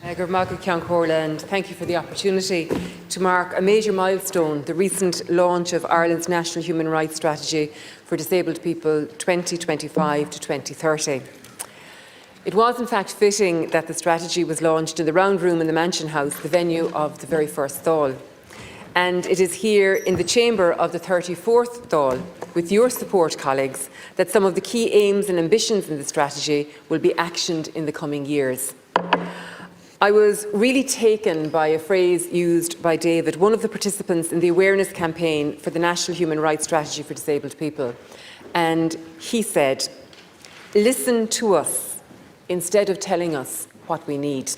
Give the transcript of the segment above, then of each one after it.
Good morning, and thank you for the opportunity to mark a major milestone, the recent launch of Ireland's National Human Rights Strategy for Disabled People 2025 to 2030. It was in fact fitting that the strategy was launched in the Round Room in the Mansion House, the venue of the very first Dáil. And it is here in the chamber of the 34th Dáil, with your support, colleagues, that some of the key aims and ambitions in the strategy will be actioned in the coming years. I was really taken by a phrase used by David, one of the participants in the awareness campaign for the National Human Rights Strategy for Disabled People. And he said, "Listen to us instead of telling us what we need."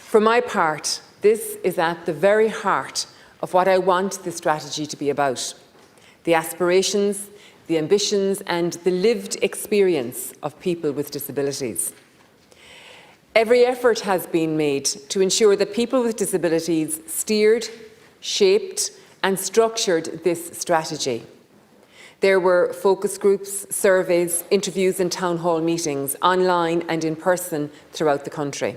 For my part, this is at the very heart of what I want this strategy to be about: the aspirations, the ambitions and the lived experience of people with disabilities. Every effort has been made to ensure that people with disabilities steered, shaped and structured this strategy. There were focus groups, surveys, interviews and town hall meetings, online and in person throughout the country.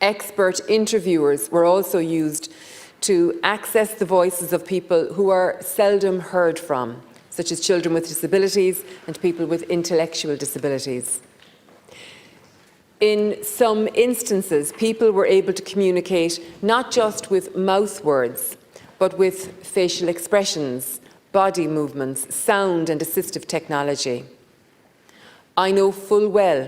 Expert interviewers were also used to access the voices of people who are seldom heard from, such as children with disabilities and people with intellectual disabilities. In some instances, people were able to communicate not just with mouth words, but with facial expressions, body movements, sound and assistive technology. I know full well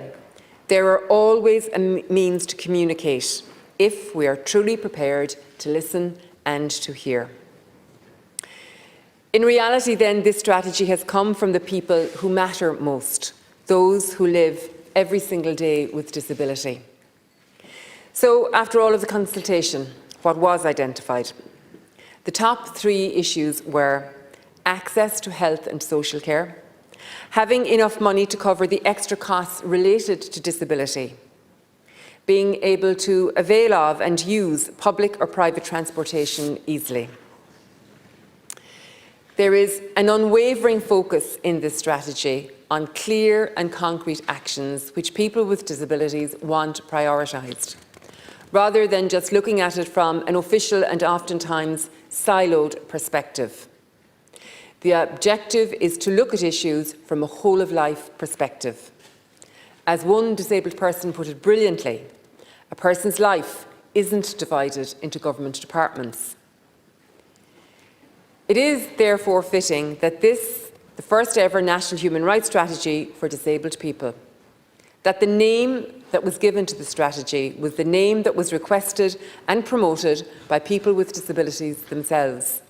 there are always a means to communicate if we are truly prepared to listen and to hear. In reality, then, this strategy has come from the people who matter most, those who live every single day with disability. So, after all of the consultation, what was identified? The top three issues were access to health and social care, having enough money to cover the extra costs related to disability, being able to avail of and use public or private transportation easily. There is an unwavering focus in this strategy on clear and concrete actions which people with disabilities want prioritised, rather than just looking at it from an official and oftentimes siloed perspective. The objective is to look at issues from a whole-of-life perspective. As one disabled person put it brilliantly, a person's life isn't divided into government departments. It is therefore fitting that this, the first ever National Human Rights Strategy for Disabled People, that the name that was given to the strategy was the name that was requested and promoted by people with disabilities themselves.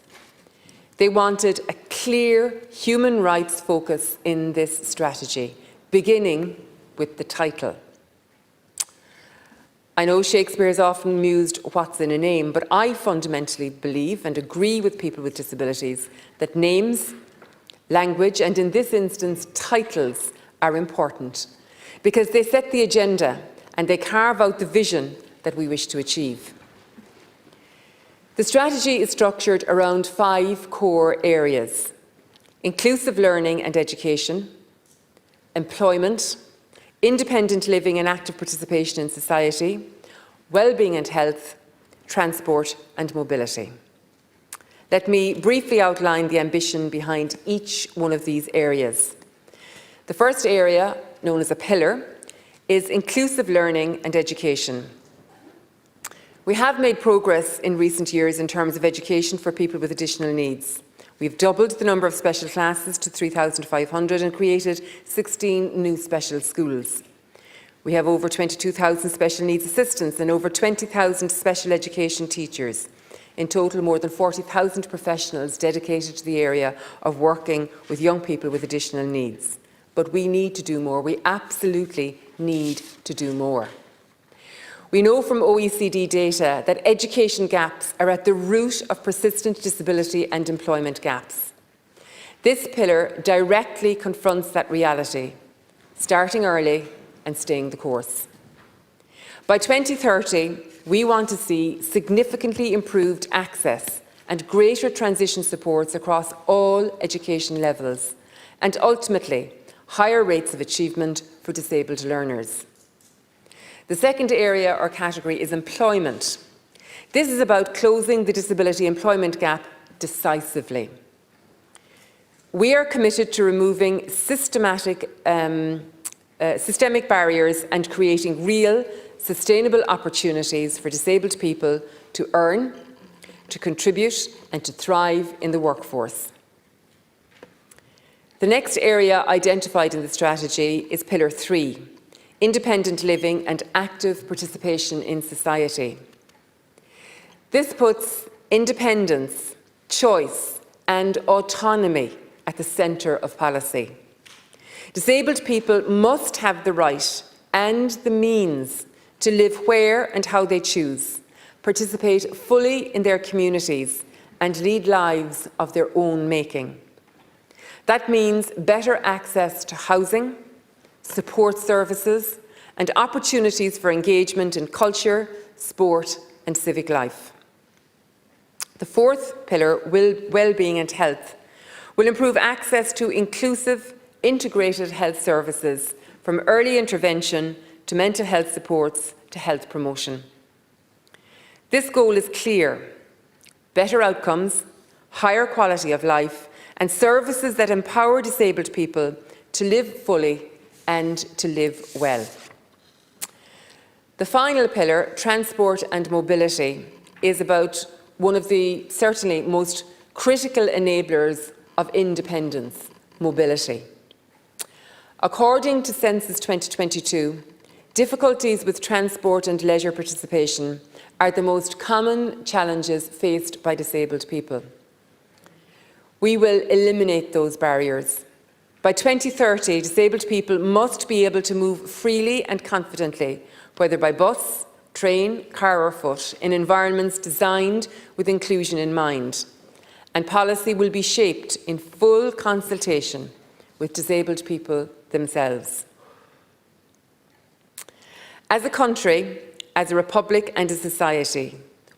They wanted a clear human rights focus in this strategy, beginning with the title. I know Shakespeare has often mused what's in a name, but I fundamentally believe and agree with people with disabilities that names, language, and in this instance, titles are important because they set the agenda and they carve out the vision that we wish to achieve. The strategy is structured around 5 core areas: inclusive learning and education, employment, independent living and active participation in society, well-being and health, transport and mobility. Let me briefly outline the ambition behind each one of these areas. The first area, known as a pillar, is inclusive learning and education. We have made progress in recent years in terms of education for people with additional needs. We've doubled the number of special classes to 3,500 and created 16 new special schools. We have over 22,000 special needs assistants and over 20,000 special education teachers. In total, more than 40,000 professionals dedicated to the area of working with young people with additional needs. But we need to do more. We absolutely need to do more. We know from OECD data that education gaps are at the root of persistent disability and employment gaps. This pillar directly confronts that reality, starting early and staying the course. By 2030, we want to see significantly improved access and greater transition supports across all education levels, and ultimately higher rates of achievement for disabled learners. The second area or category is employment. This is about closing the disability employment gap decisively. We are committed to removing systemic barriers and creating real, sustainable opportunities for disabled people to earn, to contribute and to thrive in the workforce. The next area identified in the strategy is Pillar 3, independent living and active participation in society. This puts independence, choice and autonomy at the centre of policy. Disabled people must have the right and the means to live where and how they choose, participate fully in their communities and lead lives of their own making. That means better access to housing, support services and opportunities for engagement in culture, sport and civic life. The fourth pillar, well-being and health, will improve access to inclusive, integrated health services from early intervention to mental health supports to health promotion. This goal is clear: better outcomes, higher quality of life and services that empower disabled people to live fully and to live well. The final pillar, transport and mobility, is about one of the certainly most critical enablers of independence, mobility. According to Census 2022, difficulties with transport and leisure participation are the most common challenges faced by disabled people. We will eliminate those barriers. By 2030, disabled people must be able to move freely and confidently, whether by bus, train, car or foot, in environments designed with inclusion in mind. And policy will be shaped in full consultation with disabled people themselves. As a country, as a republic and a society,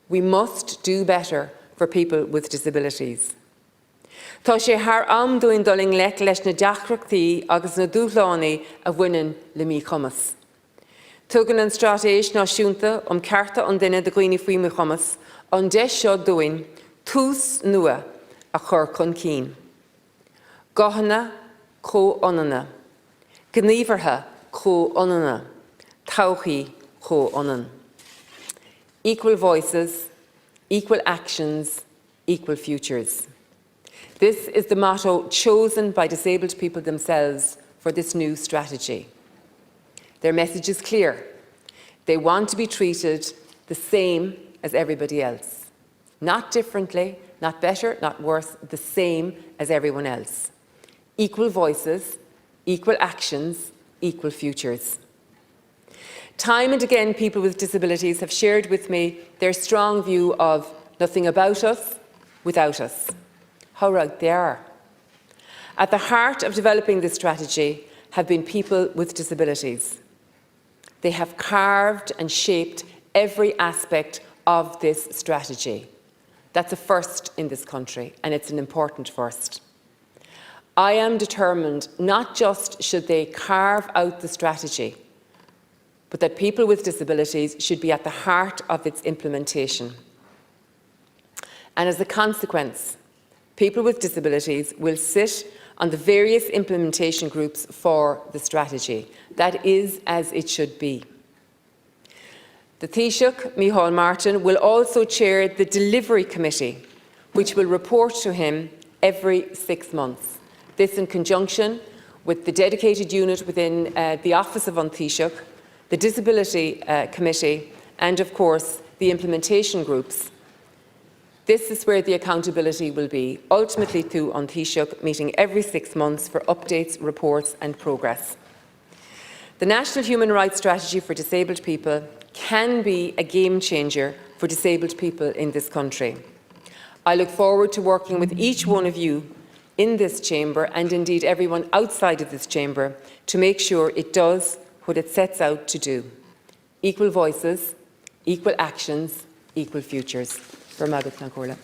we must do better for people with disabilities. Tá sé thar am dúin doling lech leis na deachrachtaí agus na dúchlánaí a bhaineann le mí chumas. Tugann an stratéis náisiúnta cearta an duine de dhaoine faoi mí chumas, an deis seo dúin tús nua a chur chun cín. Gothanna có onanna, gníomhartha có onanna, tauchaí có onan. Equal voices, equal actions, equal futures. This is the motto chosen by disabled people themselves for this new strategy. Their message is clear. They want to be treated the same as everybody else. Not differently, not better, not worse, the same as everyone else. Equal voices, equal actions, equal futures. Time and again, people with disabilities have shared with me their strong view of nothing about us without us. How right they are. At the heart of developing this strategy have been people with disabilities. They have carved and shaped every aspect of this strategy. That's a first in this country, and it's an important first. I am determined not just should they carve out the strategy, but that people with disabilities should be at the heart of its implementation. And as a consequence, people with disabilities will sit on the various implementation groups for the strategy. That is as it should be. The Taoiseach, Micheál Martin, will also chair the Delivery Committee, which will report to him every 6 months. This in conjunction with the dedicated unit within the Office of An Taoiseach, the Disability Committee, and of course the implementation groups. This is where the accountability will be, ultimately through An Taoiseach meeting every 6 months for updates, reports and progress. The National Human Rights Strategy for Disabled People can be a game changer for disabled people in this country. I look forward to working with each one of you in this chamber, and indeed everyone outside of this chamber, to make sure it does what it sets out to do. Equal voices, equal actions, equal futures. For Margaret Clancorla.